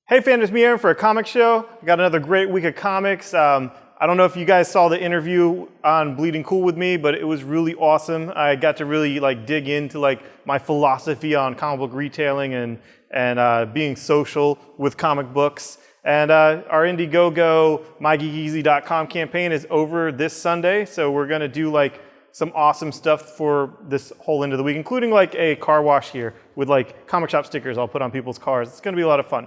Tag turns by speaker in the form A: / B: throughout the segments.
A: Hey fans, it's me Aaron for a comic show. I got another great week of comics. I don't know if you guys saw the interview on Bleeding Cool with me, but it was really awesome. I got to really dig into my philosophy on comic book retailing and being social with comic books. And our Indiegogo MyGeekEasy.com campaign is over this Sunday, so we're gonna do some awesome stuff for this whole end of the week, including a car wash here with comic shop stickers I'll put on people's cars. It's gonna be a lot of fun.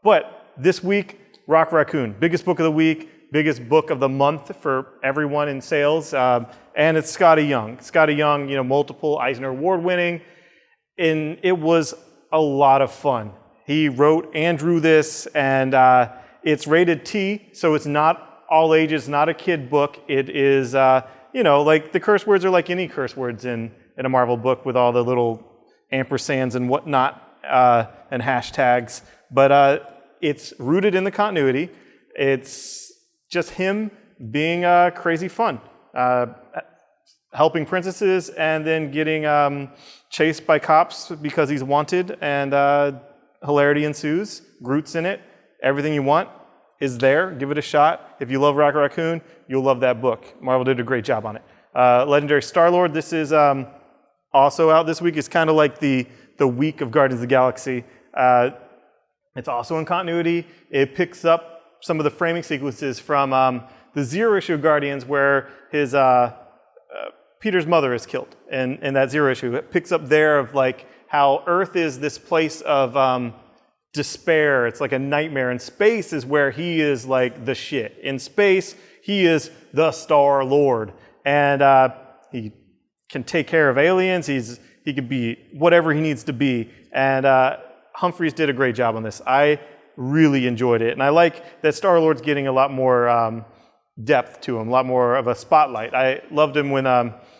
A: But this week, Raccoon, biggest book of the week, biggest book of the month for everyone in sales, and it's Scottie Young. Scottie Young, multiple Eisner Award winning, and it was a lot of fun. He wrote and drew this, and it's rated T, so it's not all ages, not a kid book. It is, the curse words are like any curse words in a Marvel book with all the little ampersands and whatnot and hashtags. But it's rooted in the continuity. It's just him being crazy fun, helping princesses and then getting chased by cops because he's wanted, and hilarity ensues. Groot's in it. Everything you want is there. Give it a shot. If you love Raccoon, you'll love that book. Marvel did a great job on it. Legendary Star-Lord, this is also out this week. It's kind of like the week of Guardians of the Galaxy. It's also in continuity. It picks up some of the framing sequences from the Zero issue of Guardians where his Peter's mother is killed in that Zero issue. It picks up there of how Earth is this place of despair. It's like a nightmare. And space is where he is the shit. In space, he is the Star-Lord. And he can take care of aliens. He could be whatever he needs to be. And Humphies did a great job on this. I really enjoyed it. And I like that Star-Lord's getting a lot more depth to him, a lot more of a spotlight. I loved him when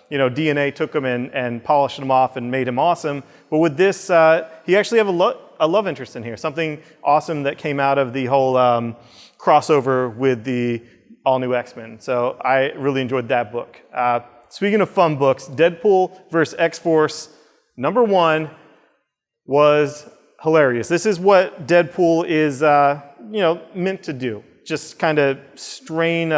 A: DNA took him and polished him off and made him awesome. But with this, he actually have a love interest in here, something awesome that came out of the whole crossover with the all-new X-Men. So I really enjoyed that book. Speaking of fun books, Deadpool vs. X-Force #1 was hilarious. This is what Deadpool is, meant to do. Just kind of strain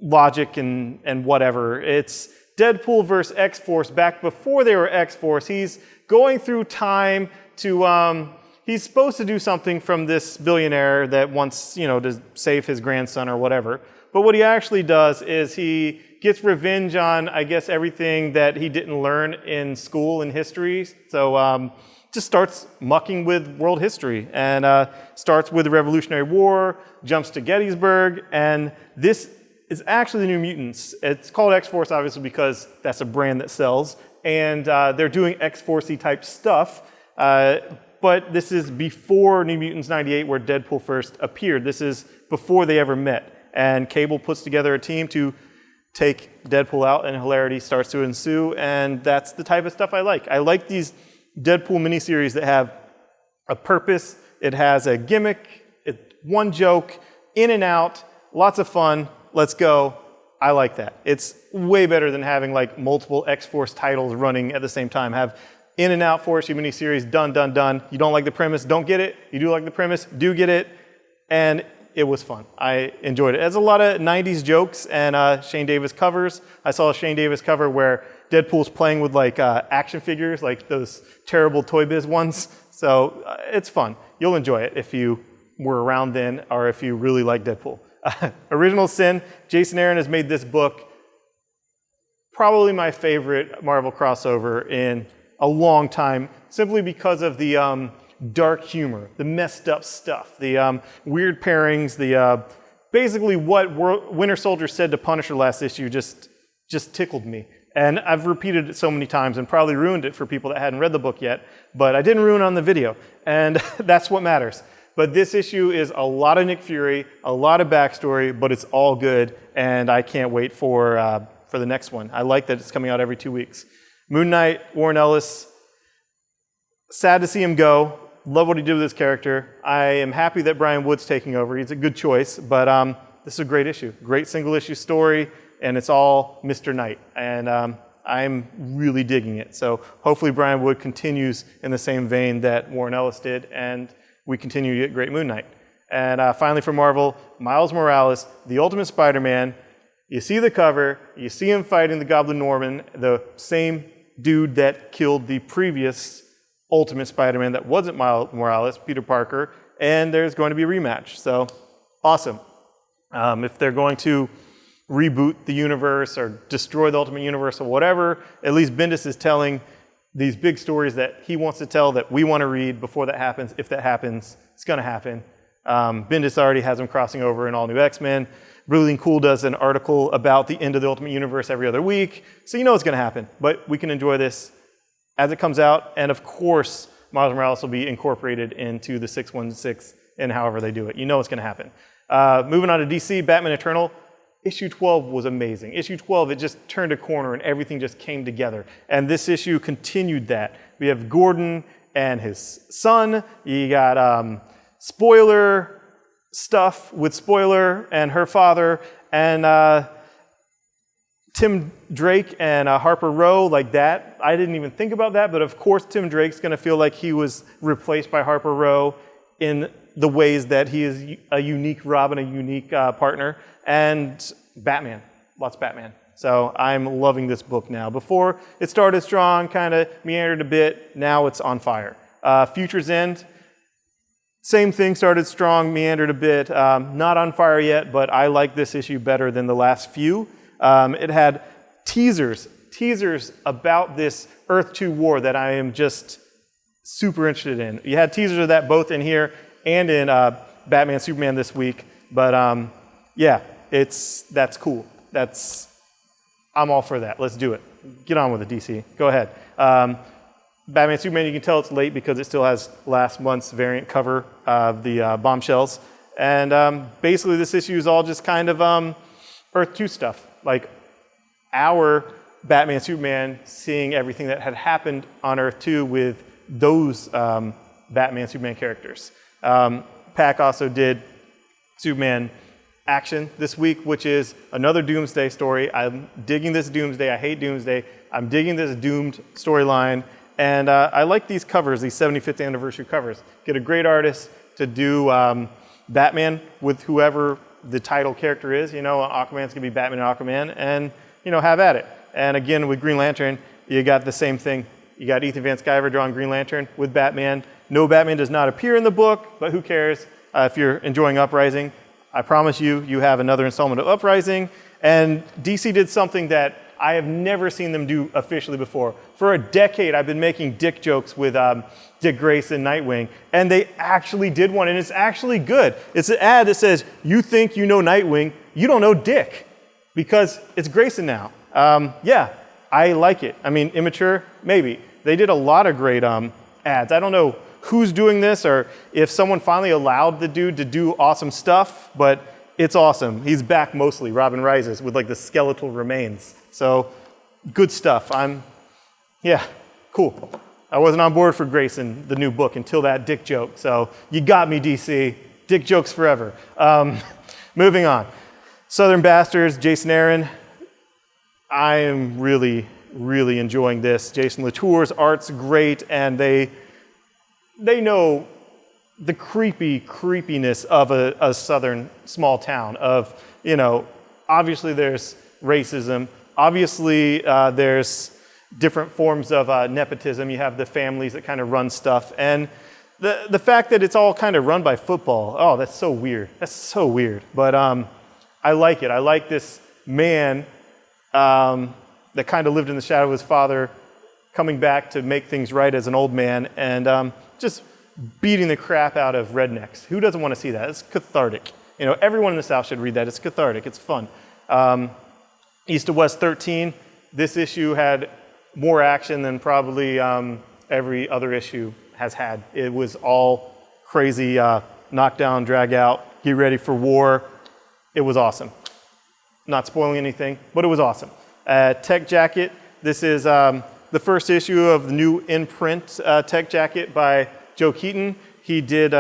A: logic and whatever. It's Deadpool versus X-Force back before they were X-Force. He's going through time to, he's supposed to do something from this billionaire that wants, to save his grandson or whatever. But what he actually does is he gets revenge on, I guess, everything that he didn't learn in school in history. So, just starts mucking with world history and starts with the Revolutionary War, jumps to Gettysburg, and this is actually the New Mutants. It's called X-Force obviously because that's a brand that sells, and they're doing X-Force-y type stuff, but this is before New Mutants 98 where Deadpool first appeared. This is before they ever met, and Cable puts together a team to take Deadpool out, and hilarity starts to ensue, and that's the type of stuff I like. I like these Deadpool miniseries that have a purpose, it has a gimmick, it's one joke, in and out, lots of fun, let's go. I like that. It's way better than having multiple X-Force titles running at the same time. Have in and out 4-issue miniseries, done, done, done. You don't like the premise, don't get it. You do like the premise, do get it. And it was fun. I enjoyed it. It has a lot of 90s jokes and Shane Davis covers. I saw a Shane Davis cover where Deadpool's playing with action figures, those terrible Toy Biz ones. So it's fun. You'll enjoy it if you were around then or if you really like Deadpool. Original Sin, Jason Aaron has made this book probably my favorite Marvel crossover in a long time, simply because of the dark humor, the messed up stuff, the weird pairings, the basically what Winter Soldier said to Punisher last issue just tickled me. And I've repeated it so many times and probably ruined it for people that hadn't read the book yet, but I didn't ruin it on the video, and that's what matters. But this issue is a lot of Nick Fury, a lot of backstory, but it's all good, and I can't wait for the next one. I like that it's coming out every 2 weeks. Moon Knight, Warren Ellis, sad to see him go. Love what he did with this character. I am happy that Brian Wood's taking over. He's a good choice, but this is a great issue. Great single issue story, and it's all Mr. Knight, and I'm really digging it. So hopefully Brian Wood continues in the same vein that Warren Ellis did, and we continue to get great Moon Knight. And finally for Marvel, Miles Morales, the Ultimate Spider-Man. You see the cover, you see him fighting the Goblin Norman, the same dude that killed the previous Ultimate Spider-Man that wasn't Miles Morales, Peter Parker, and there's going to be a rematch. So, awesome. If they're going to reboot the universe or destroy the Ultimate Universe or whatever, at least Bendis is telling these big stories that he wants to tell that we want to read before that happens. If that happens, it's going to happen. Bendis already has them crossing over in All New X-Men. Bleeding Cool does an article about the end of the Ultimate Universe every other week, so you know it's going to happen. But we can enjoy this as it comes out, and of course, Miles Morales will be incorporated into the 616 and however they do it. You know it's going to happen. Moving on to DC, Batman Eternal. Issue 12 was amazing. Issue 12, it just turned a corner and everything just came together. And this issue continued that. We have Gordon and his son. You got Spoiler stuff with Spoiler and her father. And Tim Drake and Harper Row, like that. I didn't even think about that, but of course Tim Drake's going to feel like he was replaced by Harper Row in the ways that he is a unique Robin, a unique partner, and Batman, lots of Batman. So I'm loving this book now. Before, it started strong, kind of meandered a bit, now it's on fire. Future's End, same thing, started strong, meandered a bit, not on fire yet, but I like this issue better than the last few. It had teasers about this Earth 2 war that I am just super interested in. You had teasers of that both in here and in Batman Superman this week, but yeah, that's cool. I'm all for that. Let's do it. Get on with it, DC. Go ahead. Batman Superman, you can tell it's late because it still has last month's variant cover of the bombshells, and basically this issue is all just kind of Earth 2 stuff. Like our Batman Superman seeing everything that had happened on Earth 2 with those Batman Superman characters. Pack also did Superman Action this week, which is another Doomsday story. I'm digging this Doomsday. I hate Doomsday. I'm digging this Doomed storyline. And I like these covers, these 75th anniversary covers. Get a great artist to do Batman with whoever the title character is. You know, Aquaman's gonna be Batman and Aquaman, and you know, have at it. And again, with Green Lantern, you got the same thing. You got Ethan Van Sciver drawing Green Lantern with Batman. No, Batman does not appear in the book, but who cares? If you're enjoying Uprising, I promise you, you have another installment of Uprising. And DC did something that I have never seen them do officially before. For a decade, I've been making dick jokes with Dick Grayson, Nightwing, and they actually did one, and it's actually good. It's an ad that says, you think you know Nightwing, you don't know Dick, because it's Grayson now. Yeah, I like it. I mean, immature, maybe. They did a lot of great ads. I don't know who's doing this or if someone finally allowed the dude to do awesome stuff, but it's awesome. He's back mostly, Robin Rises, with like the skeletal remains. So, good stuff. Yeah, cool. I wasn't on board for Grayson, the new book, until that dick joke. So, you got me, DC. Dick jokes forever. Moving on. Southern Bastards, Jason Aaron. I am really, really enjoying this. Jason Latour's art's great, and they know the creepiness of a southern small town of, you know, obviously there's racism. Obviously, there's different forms of nepotism. You have the families that kind of run stuff. And the fact that it's all kind of run by football, oh, that's so weird. That's so weird. But I like it. I like this man that kind of lived in the shadow of his father coming back to make things right as an old man and just beating the crap out of rednecks. Who doesn't want to see that? It's cathartic. You know, everyone in the South should read that. It's cathartic. It's fun. East to West 13, this issue had more action than probably every other issue has had. It was all crazy, knock down, drag out, get ready for war. It was awesome. Not spoiling anything, but it was awesome. Tech Jacket, this is the first issue of the new in-print Tech Jacket by Joe Keaton. He did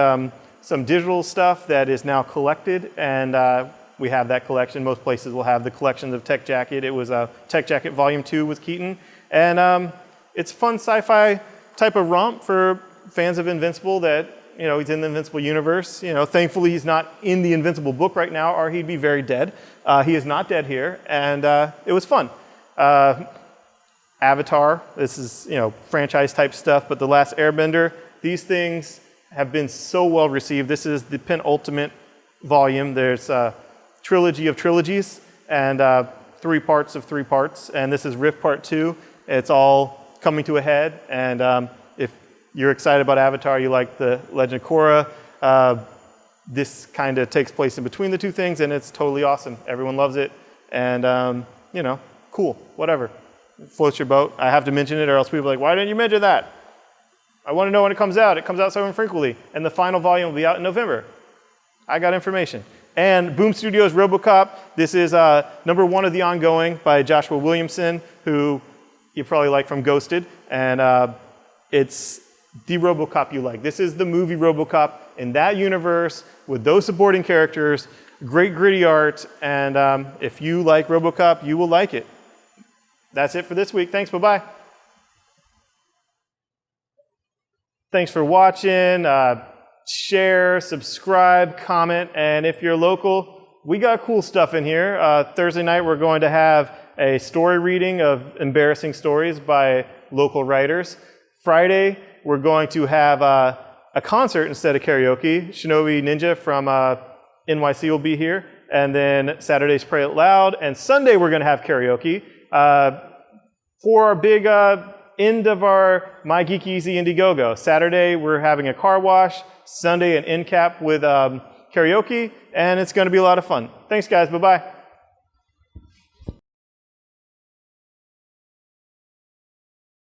A: some digital stuff that is now collected, and we have that collection. Most places will have the collections of Tech Jacket. It was Tech Jacket Volume 2 with Keaton. And it's fun sci-fi type of romp for fans of Invincible that, You know, he's in the Invincible universe. You know, thankfully he's not in the Invincible book right now, or he'd be very dead. He is not dead here, and it was fun. Avatar, this is, you know, franchise type stuff, but The Last Airbender, these things have been so well received. This is the penultimate volume. There's a trilogy of trilogies and 3 parts of 3 parts, and this is Rift Part 2. It's all coming to a head, and if you're excited about Avatar, you like the Legend of Korra, this kind of takes place in between the 2 things, and it's totally awesome. Everyone loves it, and you know, cool, whatever. Floats your boat. I have to mention it, or else people are like, why didn't you mention that? I want to know when it comes out. It comes out so infrequently, and the final volume will be out in November. I got information. And Boom Studios' RoboCop. This is number 1 of the ongoing by Joshua Williamson, who you probably like from Ghosted, and it's the RoboCop you like. This is the movie RoboCop in that universe with those supporting characters, great gritty art, and if you like RoboCop, you will like it. That's it for this week. Thanks, bye-bye. Thanks for watching. Share, subscribe, comment, and if you're local, we got cool stuff in here. Thursday night, we're going to have a story reading of embarrassing stories by local writers. Friday, we're going to have a concert instead of karaoke. Shinobi Ninja from NYC will be here. And then Saturday's Pray It Loud. And Sunday, we're going to have karaoke. For our big end of our My Geek Easy Indiegogo. Saturday, we're having a car wash. Sunday, an end cap with karaoke. And it's going to be a lot of fun. Thanks, guys. Bye-bye.